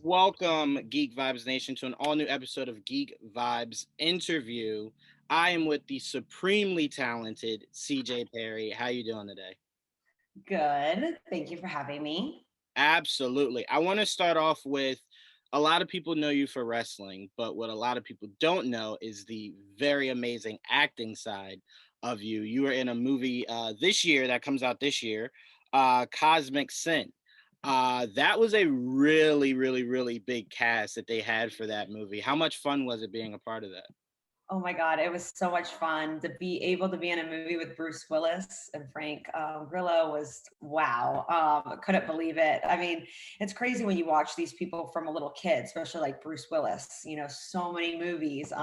Welcome, Geek Vibes Nation, to an all new episode of Geek Vibes Interview. I am with the supremely talented CJ Perry. How you doing today? Good. Thank you for having me. Absolutely. I want to start off with a lot of people know you for wrestling, but what a lot of people don't know is the very amazing acting side of you. You were in a movie this year that comes out this year, Cosmic Sin. That was a really, really, really big cast that they had for that movie. How much fun was it being a part of that? Oh my God, it was so much fun to be able to be in a movie with Bruce Willis and Frank Grillo was wow. Couldn't believe it. I mean, it's crazy when you watch these people from a little kid, especially like Bruce Willis, so many movies,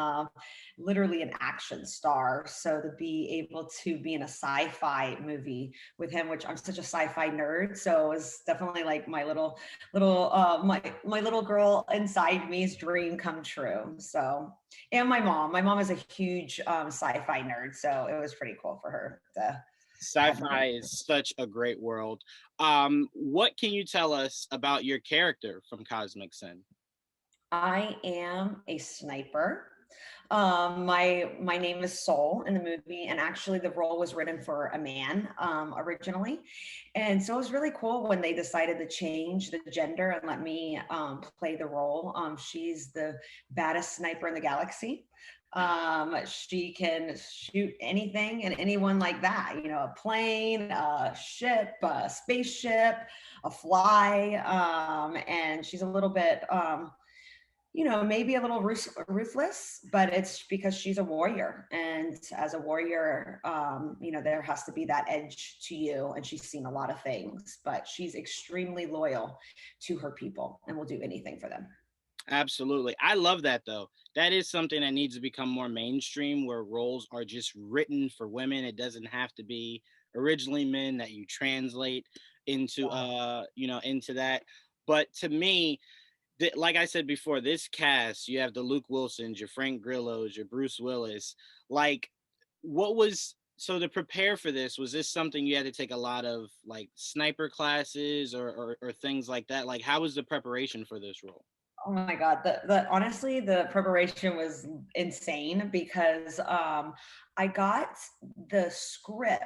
literally an action star. So to be able to be in a sci-fi movie with him, which I'm such a sci-fi nerd. So it was definitely like my little girl inside me's dream come true. So and my mom is a huge sci-fi nerd, so it was pretty cool for her to have me. Sci-fi is such a great world. What can you tell us about your character from Cosmic Sin? I am a sniper. My name is Soul in the movie, and actually the role was written for a man originally, and so it was really cool when they decided to change the gender and let me play the role. She's the baddest sniper in the galaxy. She can shoot anything and anyone like that, a plane, a ship, a spaceship, a fly, and she's a little bit maybe a little ruthless, but it's because she's a warrior. And as a warrior, there has to be that edge to you. And she's seen a lot of things, but she's extremely loyal to her people and will do anything for them. Absolutely. I love that though. That is something that needs to become more mainstream where roles are just written for women. It doesn't have to be originally men that you translate into Yeah. into that. But to me, like I said before, this cast, you have the Luke Wilsons, your Frank Grillos, your Bruce Willis. Like, what was so to prepare for this? Was this something you had to take a lot of like sniper classes or things like that? Like, how was the preparation for this role? Oh my God. The honestly, the preparation was insane because I got the script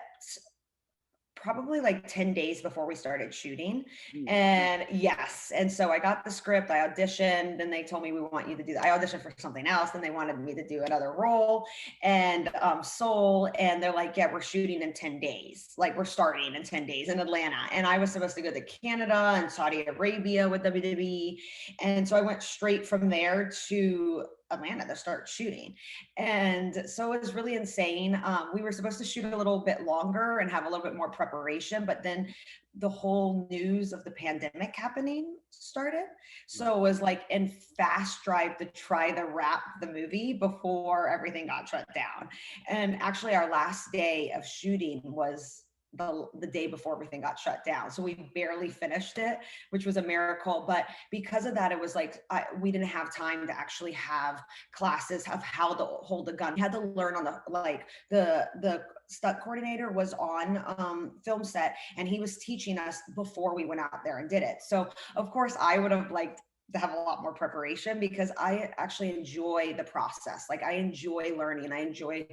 probably like 10 days before we started shooting. And yes. And so I got the script, I auditioned, and they told me, we want you to do that. I auditioned for something else, and they wanted me to do another role and Soul. And they're like, yeah, we're shooting in 10 days. Like we're starting in 10 days in Atlanta. And I was supposed to go to Canada and Saudi Arabia with WWE. And so I went straight from there to Atlanta to start shooting. And so it was really insane. We were supposed to shoot a little bit longer and have a little bit more preparation, but then the whole news of the pandemic happening started. So it was like in fast drive to try to wrap the movie before everything got shut down. And actually, our last day of shooting was the day before everything got shut down. So we barely finished it, which was a miracle. But because of that, it was like we didn't have time to actually have classes of how to hold a gun. We had to learn on the stunt coordinator was on film set, and he was teaching us before we went out there and did it. So of course I would have liked to have a lot more preparation because I actually enjoy the process. Like I enjoy learning. I enjoy,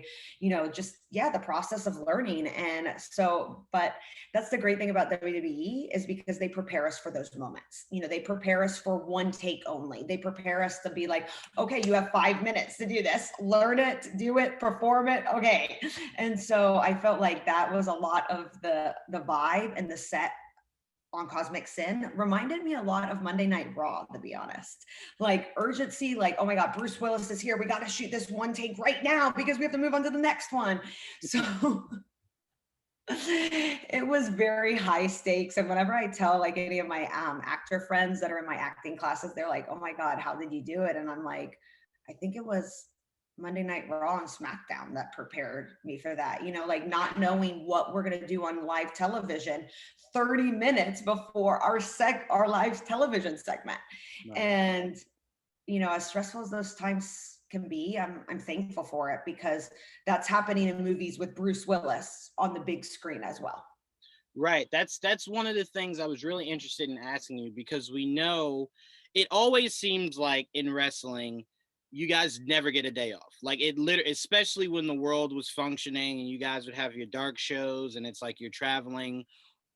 just the process of learning. And so, but that's the great thing about WWE is because they prepare us for those moments. They prepare us for one take only. They prepare us to be like, okay, you have 5 minutes to do this, learn it, do it, perform it. Okay. And so I felt like that was a lot of the vibe and the set on Cosmic Sin reminded me a lot of Monday Night Raw, to be honest. Like urgency, like, oh my God, Bruce Willis is here. We got to shoot this one take right now because we have to move on to the next one. So it was very high stakes. And whenever I tell like any of my actor friends that are in my acting classes, they're like, oh my God, how did you do it? And I'm like, I think it was Monday Night Raw and SmackDown that prepared me for that. Like not knowing what we're going to do on live television 30 minutes before our live television segment. Right. And as stressful as those times can be, I'm thankful for it because that's happening in movies with Bruce Willis on the big screen as well. Right. That's one of the things I was really interested in asking you because we know it always seems like in wrestling, you guys never get a day off. Like it literally, especially when the world was functioning and you guys would have your dark shows and it's like you're traveling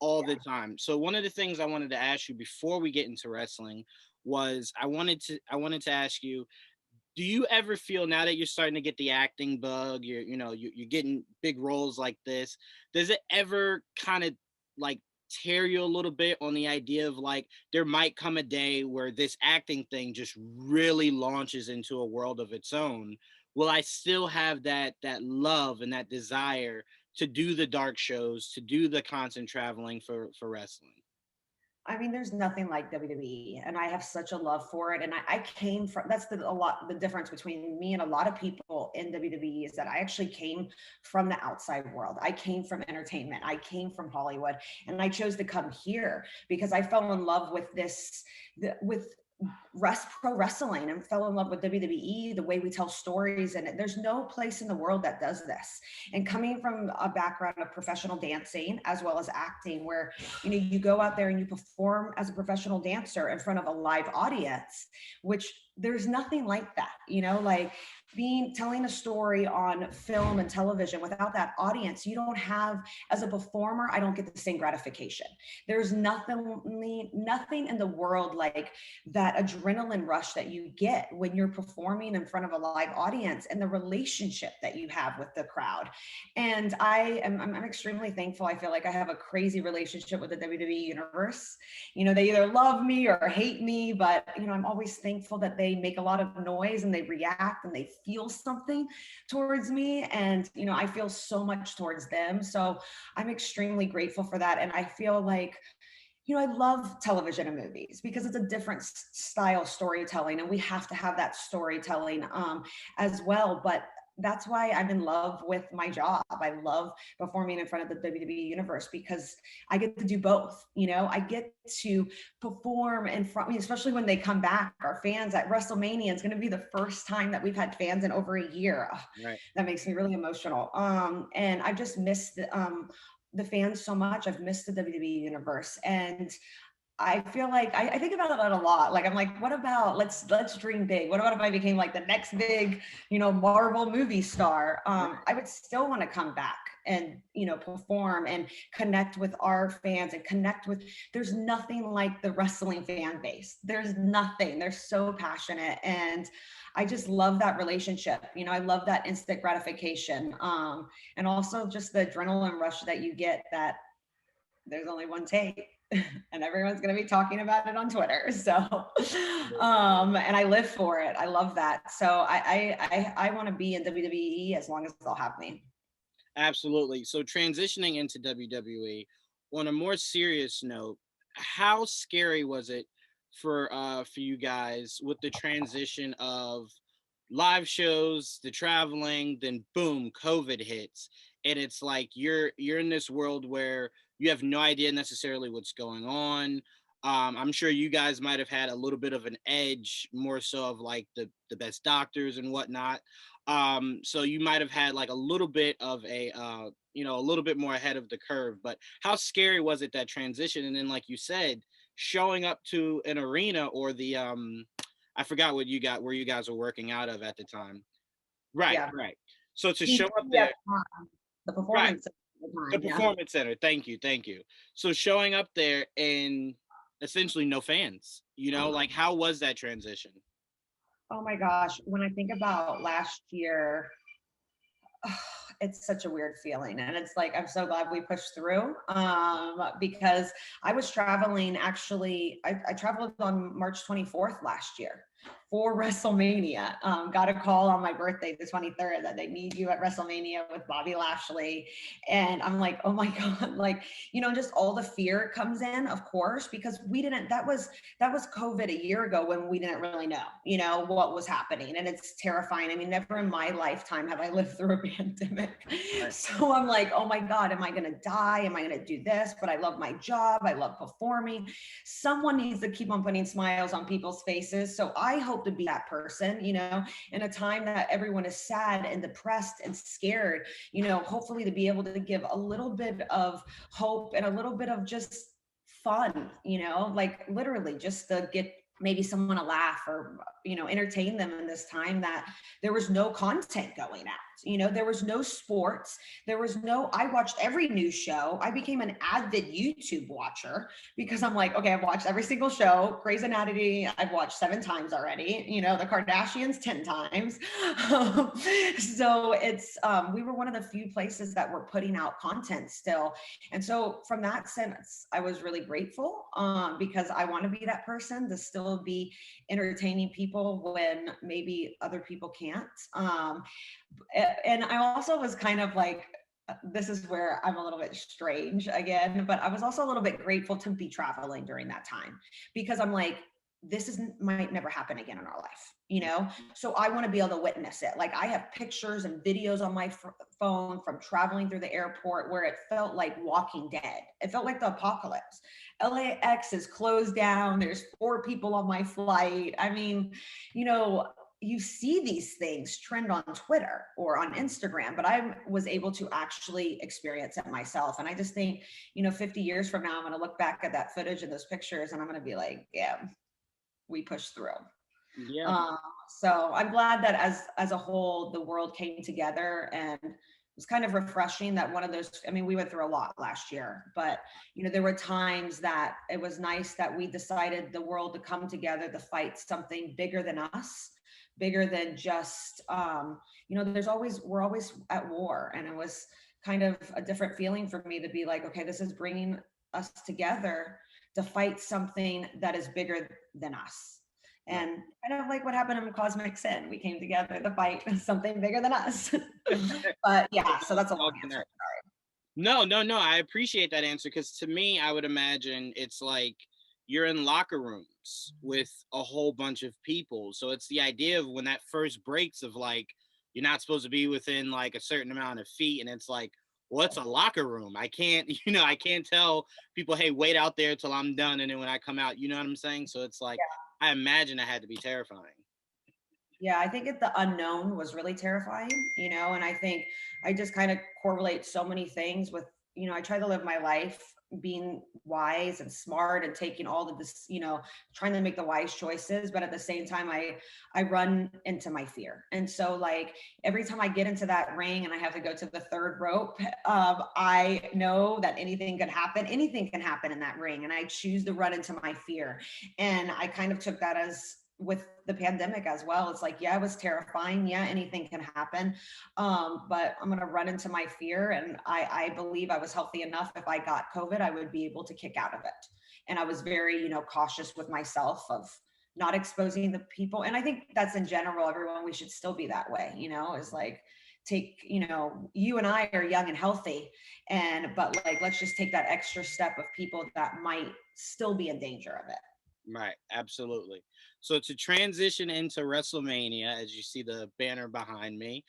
all the Yeah. time. So one of the things I wanted to ask you before we get into wrestling was I wanted to ask you, do you ever feel now that you're starting to get the acting bug, you're getting big roles like this, does it ever kind of like tear you a little bit on the idea of like there might come a day where this acting thing just really launches into a world of its own? Will I still have that love and that desire to do the dark shows, to do the constant traveling for wrestling? I mean, there's nothing like WWE, and I have such a love for it. And I came from that's the difference between me and a lot of people in WWE is that I actually came from the outside world. I came from entertainment. I came from Hollywood, and I chose to come here because I fell in love with with pro wrestling and fell in love with WWE, the way we tell stories. And there's no place in the world that does this. And coming from a background of professional dancing as well as acting, where, you go out there and you perform as a professional dancer in front of a live audience, which there's nothing like that, like telling a story on film and television without that audience, you don't have, as a performer, I don't get the same gratification. There's nothing in the world like that adrenaline rush that you get when you're performing in front of a live audience and the relationship that you have with the crowd. And I'm extremely thankful. I feel like I have a crazy relationship with the WWE universe. They either love me or hate me, but I'm always thankful that they make a lot of noise and they react and they feel something towards me. And I feel so much towards them. So I'm extremely grateful for that. And I feel like I love television and movies because it's a different style storytelling, and we have to have that storytelling as well. But that's why I'm in love with my job. I love performing in front of the WWE universe because I get to do both. I get to perform in front, especially when they come back. Our fans at WrestleMania is going to be the first time that we've had fans in over a year. Ugh, Right. that makes me really emotional. And I just missed the fans so much. I've missed the WWE universe, and I feel like I think about that a lot. Like I'm like, what about let's dream big? What about if I became like the next big, Marvel movie star? I would still want to come back and perform and connect with our fans and connect with. There's nothing like the wrestling fan base. There's nothing. They're so passionate, and I just love that relationship. I love that instant gratification, and also just the adrenaline rush that you get. That there's only one take and everyone's going to be talking about it on Twitter. So, and I live for it. I love that. So I want to be in WWE as long as they'll have me. Absolutely. So transitioning into WWE, on a more serious note, how scary was it for you guys with the transition of live shows, the traveling, then boom, COVID hits, and it's like you're in this world where you have no idea necessarily what's going on. I'm sure you guys might have had a little bit of an edge, more so of like the best doctors and whatnot. So you might have had like a little bit of a little bit more ahead of the curve. But how scary was it, that transition? And then, like you said, showing up to an arena or the I forgot what you got where you guys were working out of at the time. Right, Yeah. right. So to show up Yeah. there, The right, performance of the the time. Yeah. performance center. Thank you, thank you. So showing up there and essentially no fans. Like how was that transition? Oh my gosh. When I think about last year, it's such a weird feeling, and it's like I'm so glad we pushed through, because I was traveling. Actually, I traveled on March 24th last year for WrestleMania. Got a call on my birthday, the 23rd, that they need you at WrestleMania with Bobby Lashley. And I'm like, oh my God, like, just all the fear comes in, of course, because we didn't, that was COVID a year ago when we didn't really know, what was happening. And it's terrifying. I mean, never in my lifetime have I lived through a pandemic. Right. So I'm like, oh my God, am I going to die? Am I going to do this? But I love my job. I love performing. Someone needs to keep on putting smiles on people's faces. So I hope to be that person, in a time that everyone is sad and depressed and scared, hopefully to be able to give a little bit of hope and a little bit of just fun, like literally just to get maybe someone to laugh or, entertain them in this time that there was no content going out. There was no sports. I watched every news show. I became an avid YouTube watcher because I'm like, okay, I've watched every single show. Grey's Anatomy, I've watched 7 times already. The Kardashians 10 times. So we were one of the few places that were putting out content still. And so from that sense, I was really grateful, because I want to be that person to still be entertaining people when maybe other people can't. And I also was kind of like, this is where I'm a little bit strange again, but I was also a little bit grateful to be traveling during that time, because I'm like, might never happen again in our life. So I want to be able to witness it. Like, I have pictures and videos on my phone from traveling through the airport where it felt like Walking Dead. It felt like the apocalypse. LAX is closed down. There's 4 people on my flight. I mean, you know, you see these things trend on Twitter or on Instagram, but I was able to actually experience it myself. And I just think, 50 years from now, I'm going to look back at that footage and those pictures and I'm going to be like, yeah, we pushed through. Yeah. Uh, so I'm glad that as a whole, the world came together, and it was kind of refreshing that one of those, I mean, we went through a lot last year, but there were times that it was nice that we decided the world to come together to fight something bigger than us, bigger than just, we're always at war. And it was kind of a different feeling for me to be like, okay, this is bringing us together to fight something that is bigger than us. Right. And kind of like what happened in Cosmic Sin, we came together to fight something bigger than us. But yeah, so that's a long answer. No, no, no. I appreciate that answer, because to me, I would imagine it's like you're in locker rooms with a whole bunch of people. So it's the idea of when that first breaks of like, you're not supposed to be within like a certain amount of feet. And it's like, well, it's a locker room. I can't, I can't tell people, hey, wait out there till I'm done. And then when I come out, you know what I'm saying? So it's like, I imagine it had to be terrifying. Yeah, I think the unknown was really terrifying, and I think I just kind of correlate so many things with, I try to live my life being wise and smart and taking all of this, trying to make the wise choices, but at the same time, I run into my fear. And so like every time I get into that ring and I have to go to the third rope, I know that anything can happen. Anything can happen in that ring. And I choose to run into my fear. And I kind of took that as with the pandemic as well. It's like, yeah, it was terrifying. Yeah, anything can happen. But I'm going to run into my fear. And I believe I was healthy enough. If I got COVID, I would be able to kick out of it. And I was very, cautious with myself of not exposing the people. And I think that's in general, everyone, we should still be that way, is like, you and I are young and healthy, but like, let's just take that extra step of people that might still be in danger of it. Right, absolutely. So to transition into WrestleMania, as you see the banner behind me,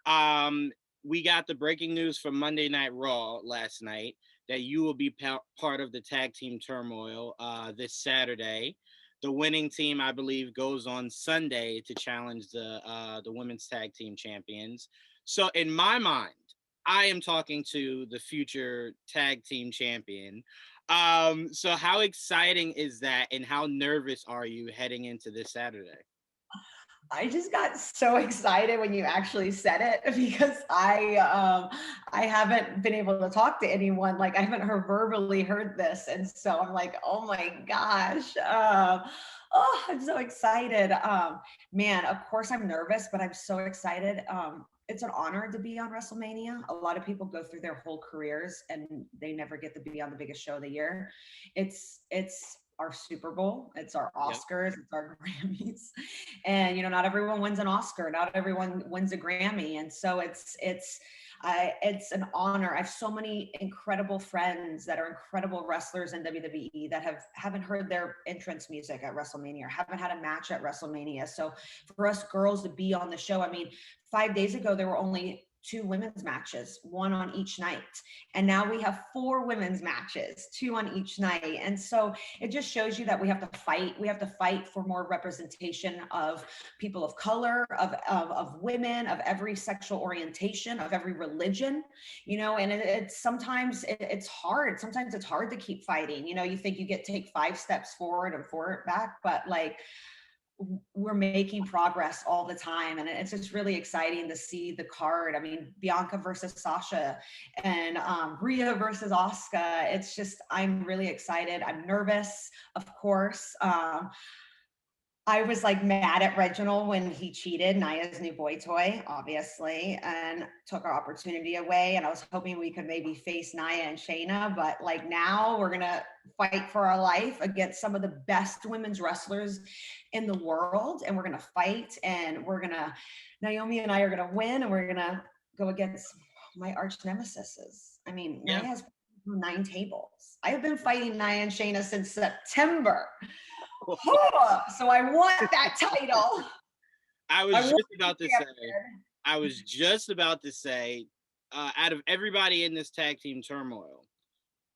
um, we got the breaking news from Monday Night Raw last night that you will be part of the Tag Team Turmoil this Saturday. The winning team, I believe, goes on Sunday to challenge the women's tag team champions. So in my mind, I am talking to the future tag team champion. So how exciting is that, and how nervous are you heading into this Saturday? I just got so excited when you actually said it because I haven't been able to talk to anyone. Like, I haven't verbally heard this, and so I'm like, oh my gosh, oh, I'm so excited. Man, of course I'm nervous, but I'm so excited. It's an honor to be on WrestleMania. A lot of people go through their whole careers and they never get to be on the biggest show of the year. It's our Super Bowl, it's our Oscars, it's our Grammys. And not everyone wins an Oscar, not everyone wins a Grammy. And so it's an honor. I have so many incredible friends that are incredible wrestlers in WWE that haven't heard their entrance music at WrestleMania, or haven't had a match at WrestleMania. So for us girls to be on the show, I mean, 5 days ago, there were only 2 women's matches, 1 on each night. And now we have 4 women's matches, 2 on each night. And so it just shows you that we have to fight. We have to fight for more representation of people of color, of women, of every sexual orientation, of every religion, you know, and it's sometimes it's hard. Sometimes it's hard to keep fighting. You know, you think you get to take 5 steps forward and 4 back, but like, we're making progress all the time, and it's just really exciting to see the card. I mean, Bianca versus Sasha, and Rhea versus Asuka. It's just, I'm really excited. I'm nervous, of course. I was like mad at Reginald when he cheated Naya's new boy toy, obviously, and took our opportunity away. And I was hoping we could maybe face Naya and Shayna, but like now we're gonna fight for our life against some of the best women's wrestlers in the world, and we're gonna fight, and Naomi and I are gonna win, and we're gonna go against my arch nemesis. I mean, Naya has 9 tables. I have been fighting Naya and Shayna since September. So I want that title. I was just about to say, out of everybody in this tag team turmoil,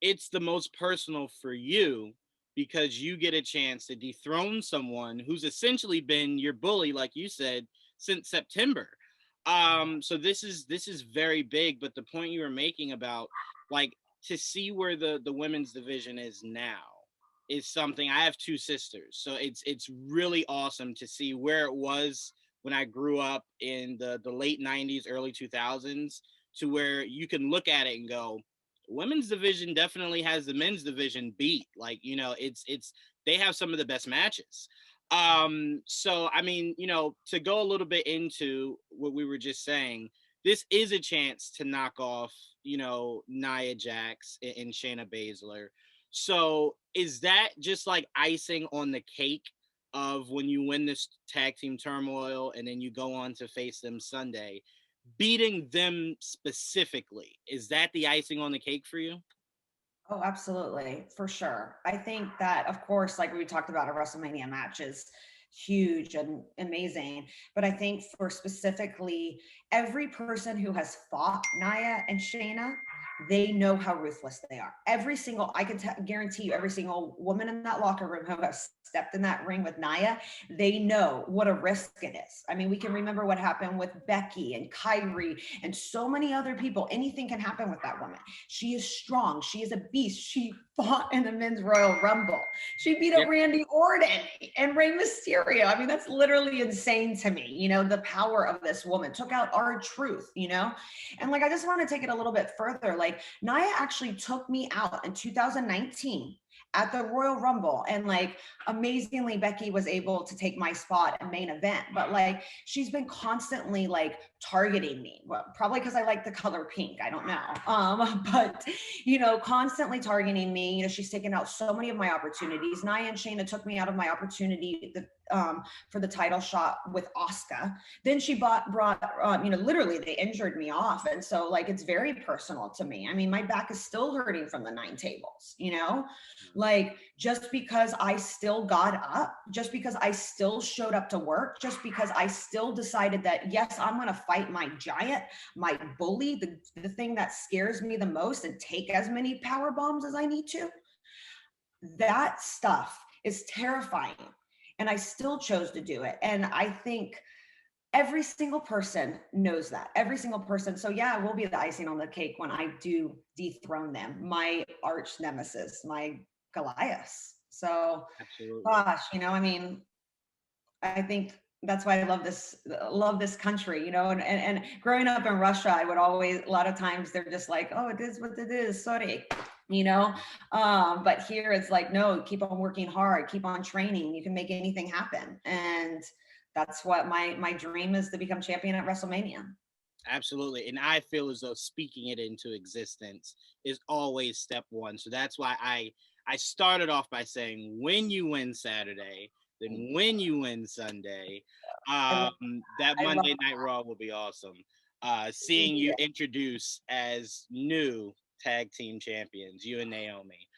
it's the most personal for you because you get a chance to dethrone someone who's essentially been your bully, like you said, since September. So this is very big. But the point you were making about like to see where the women's division is now is something. I have 2 sisters, so it's really awesome to see where it was when I grew up in the late 90s, early 2000s, to where you can look at it and go, women's division definitely has the men's division beat. Like, you know, it's they have some of the best matches. So I mean, you know, to go a little bit into what we were just saying, this is a chance to knock off, you know, Nia Jax and Shayna Baszler. So is that just like icing on the cake of when you win this tag team turmoil and then you go on to face them Sunday, beating them specifically? Is that the icing on the cake for you? Oh, absolutely, for sure. I think that, of course, like we talked about, a WrestleMania match is huge and amazing. But I think for specifically every person who has fought Nia and Shayna, they know how ruthless they are. Every single, I can guarantee you, every single woman in that locker room who has stepped in that ring with Nia, they know what a risk it is. I mean, we can remember what happened with Becky and Kyrie and so many other people. Anything can happen with that woman. She is strong. She is a beast. She fought in the men's Royal Rumble. She beat up Randy Orton and Rey Mysterio. I mean, that's literally insane to me. You know, the power of this woman took out R-Truth, you know? And like, I just want to take it a little bit further. Like, Nia actually took me out in 2019 at the Royal Rumble, and like amazingly Becky was able to take my spot at main event. But like, she's been constantly like targeting me, well, probably because I like the color pink, I don't know, but you know, constantly targeting me. You know, she's taken out so many of my opportunities. Nia and Shayna took me out of my opportunity for the title shot with Asuka. Then she brought you know, literally they injured me off, and so like it's very personal to me. I mean, my back is still hurting from the 9 tables, you know, like just because I still got up, just because I still showed up to work, just because I still decided that yes, I'm going to fight my giant, my bully, the thing that scares me the most, and take as many power bombs as I need to. That stuff is terrifying, and I still chose to do it. And I think every single person knows that, every single person. So yeah, it will be the icing on the cake when I do dethrone them, my arch nemesis, my Goliath. So Absolutely. gosh, you know, I mean, I think that's why I love this country, you know, and growing up in Russia, I would always, a lot of times they're just like, oh, it is what it is, sorry, you know. But here it's like, no, keep on working hard, keep on training, you can make anything happen. And that's what my dream is, to become champion at WrestleMania. Absolutely. And I feel as though speaking it into existence is always step one. So that's why I started off by saying, when you win Saturday, then when you win Sunday, that Monday Night Raw will be awesome. Seeing you introduce as new tag team champions, you and Naomi.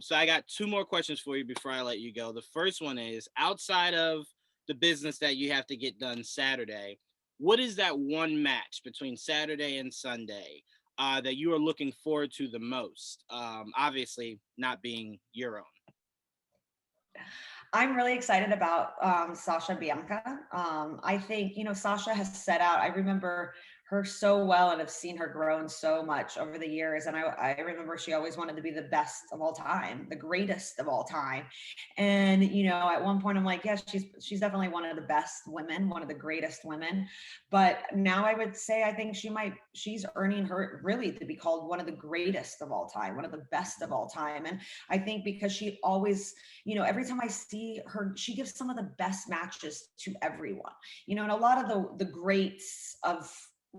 So I got 2 more questions for you before I let you go. The first one is, outside of the business that you have to get done Saturday, what is that one match between Saturday and Sunday that you are looking forward to the most? Obviously, not being your own. I'm really excited about Sasha Bianca. I think, Sasha has set out, I remember her so well and have seen her grown so much over the years. And I remember she always wanted to be the best of all time, the greatest of all time. And, at one point I'm like, yes, she's definitely one of the best women, one of the greatest women. But now I would say, I think she's earning her really to be called one of the greatest of all time, one of the best of all time. And I think because she always, every time I see her, she gives some of the best matches to everyone, and a lot of the greats of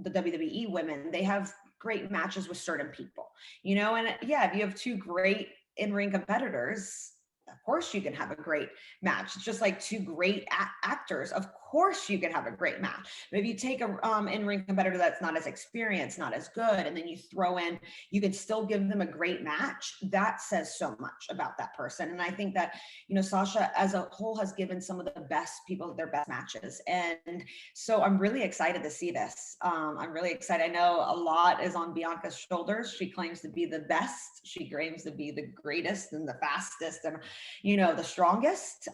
the WWE women, they have great matches with certain people, and yeah, if you have two great in-ring competitors, of course you can have a great match. It's just like two great actors. Of course you can have a great match. But if you take a in-ring competitor that's not as experienced, not as good, and then you throw in, you can still give them a great match. That says so much about that person. And I think that, Sasha as a whole has given some of the best people their best matches. And so I'm really excited to see this. I'm really excited. I know a lot is on Bianca's shoulders. She claims to be the best. She claims to be the greatest and the fastest and, the strongest.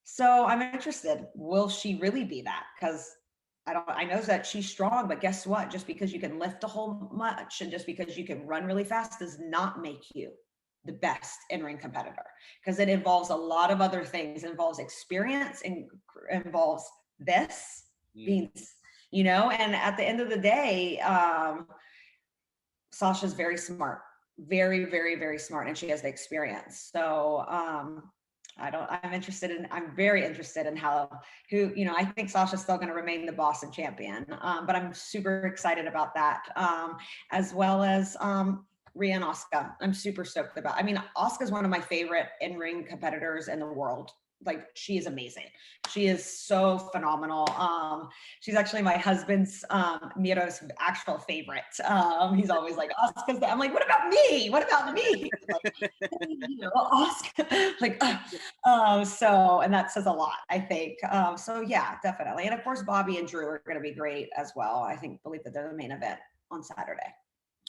So I'm interested. Will she really be that? Because I know that she's strong, but guess what? Just because you can lift a whole much and just because you can run really fast does not make you the best in-ring competitor, because it involves a lot of other things. It involves experience and involves this being, and at the end of the day, Sasha's very smart, very, very, very smart, and she has the experience. So I'm very interested in I think Sasha's still going to remain the boss and champion. But I'm super excited about that. As well as Rhea and Asuka. I'm super stoked about. I mean, Asuka's one of my favorite in-ring competitors in the world. Like, she is amazing. She is so phenomenal. She's actually my husband's Miro's actual favorite. He's always like, Asuka's I'm like, what about me? What about me? Like, Asuka. Like, so, and that says a lot, I think. So yeah, definitely. And of course, Bobby and Drew are going to be great as well. Believe that they're the main event on Saturday.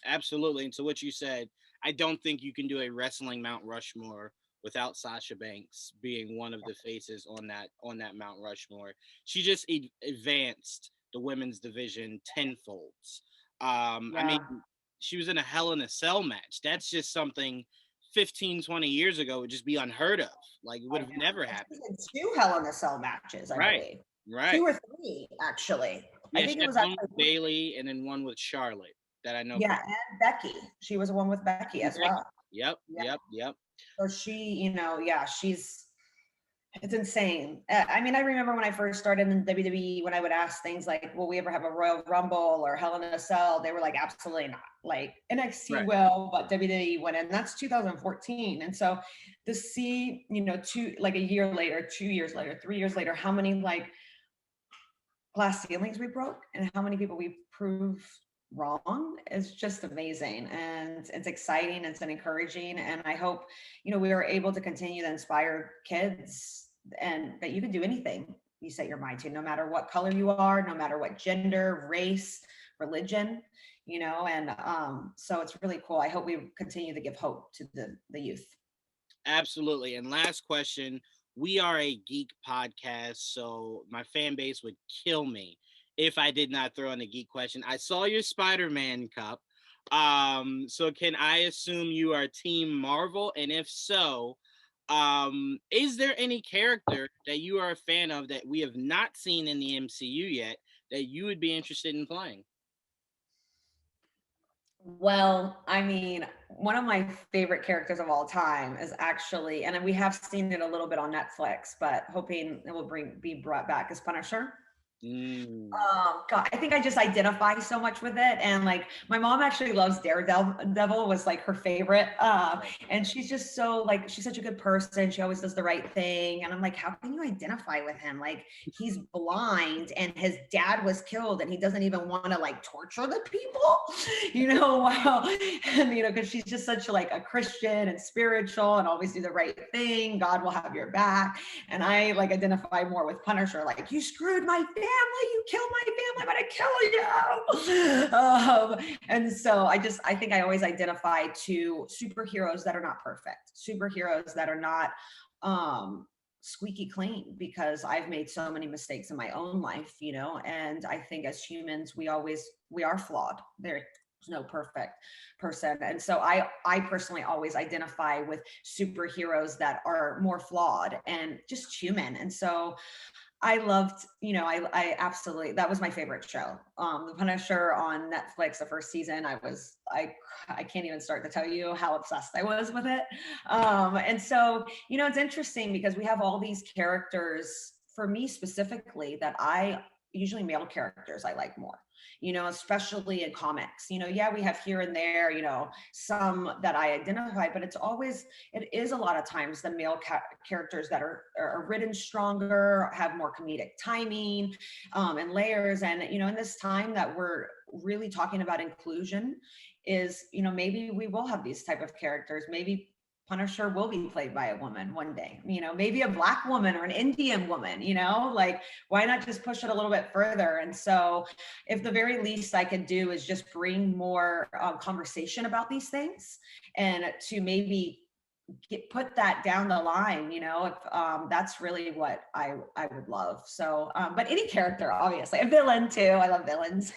Absolutely. And to what you said, I don't think you can do a wrestling Mount Rushmore without Sasha Banks being one of the faces on that Mount Rushmore. She just advanced the women's division tenfold. I mean, she was in a Hell in a Cell match. That's just something 15, 20 years ago would just be unheard of. Like, it would have never happened. Two Hell in a Cell matches, I believe. Right. 2 or 3, actually. Yeah, I think it was one with Bailey and then one with Charlotte that I know. Yeah, and Becky. She was one with Becky as well. Yep. So she, it's insane. I mean, I remember when I first started in WWE, when I would ask things like, will we ever have a Royal Rumble or Hell in a Cell? They were like, absolutely not. Like, NXT will, but WWE went in. That's 2014. And so to see, a year later, 2 years later, 3 years later, how many glass ceilings we broke and how many people we proved wrong is just amazing, and it's exciting, it's encouraging, and I hope we are able to continue to inspire kids and that you can do anything you set your mind to, no matter what color you are, no matter what gender, race, religion, and so it's really cool. I hope we continue to give hope to the youth. Absolutely. And last question, we are a geek podcast, so my fan base would kill me if I did not throw in a geek question. I saw your Spider-Man cup. So can I assume you are Team Marvel? And if so, is there any character that you are a fan of that we have not seen in the MCU yet that you would be interested in playing? Well, I mean, one of my favorite characters of all time is actually, and we have seen it a little bit on Netflix, but hoping it will be brought back, is Punisher. God, I think I just identify so much with it. And like, my mom actually loves Daredevil, was like her favorite. And she's just so she's such a good person. She always does the right thing. And I'm like, how can you identify with him? Like, he's blind and his dad was killed and he doesn't even want to torture the people, and because she's just such a Christian and spiritual and always do the right thing. God will have your back. And I identify more with Punisher. Like, you screwed my family. family, you killed my family, I'm gonna kill you. And so I think I always identify to superheroes that are not perfect, superheroes that are not squeaky clean, because I've made so many mistakes in my own life, and I think as humans, we are flawed. There's no perfect person. And so I personally always identify with superheroes that are more flawed and just human. And so I loved, I absolutely, that was my favorite show. The Punisher on Netflix, the first season, I can't even start to tell you how obsessed I was with it. And so, it's interesting because we have all these characters, for me specifically, that usually male characters I like more, especially in comics. Yeah, we have here and there, some that I identify, but it is a lot of times the male characters that are written stronger, have more comedic timing, and layers. And, in this time that we're really talking about inclusion is, maybe we will have these type of characters. Maybe Punisher will be played by a woman one day, maybe a Black woman or an Indian woman, like, why not just push it a little bit further? And so if the very least I can do is just bring more conversation about these things, and to maybe put that down the line, if that's really what I would love. So, but any character, obviously, a villain too. I love villains.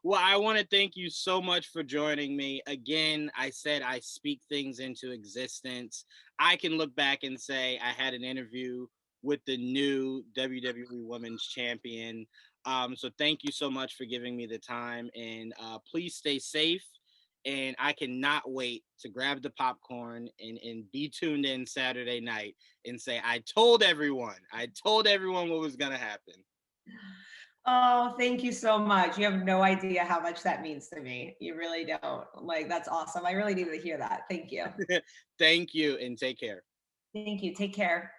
Well, I want to thank you so much for joining me. Again, I said I speak things into existence. I can look back and say I had an interview with the new WWE Women's Champion. So thank you so much for giving me the time, and please stay safe. And I cannot wait to grab the popcorn and be tuned in Saturday night and say, I told everyone what was going to happen. Oh, thank you so much. You have no idea how much that means to me. You really don't. Like, that's awesome. I really need to hear that. Thank you. Thank you, and take care. Thank you. Take care.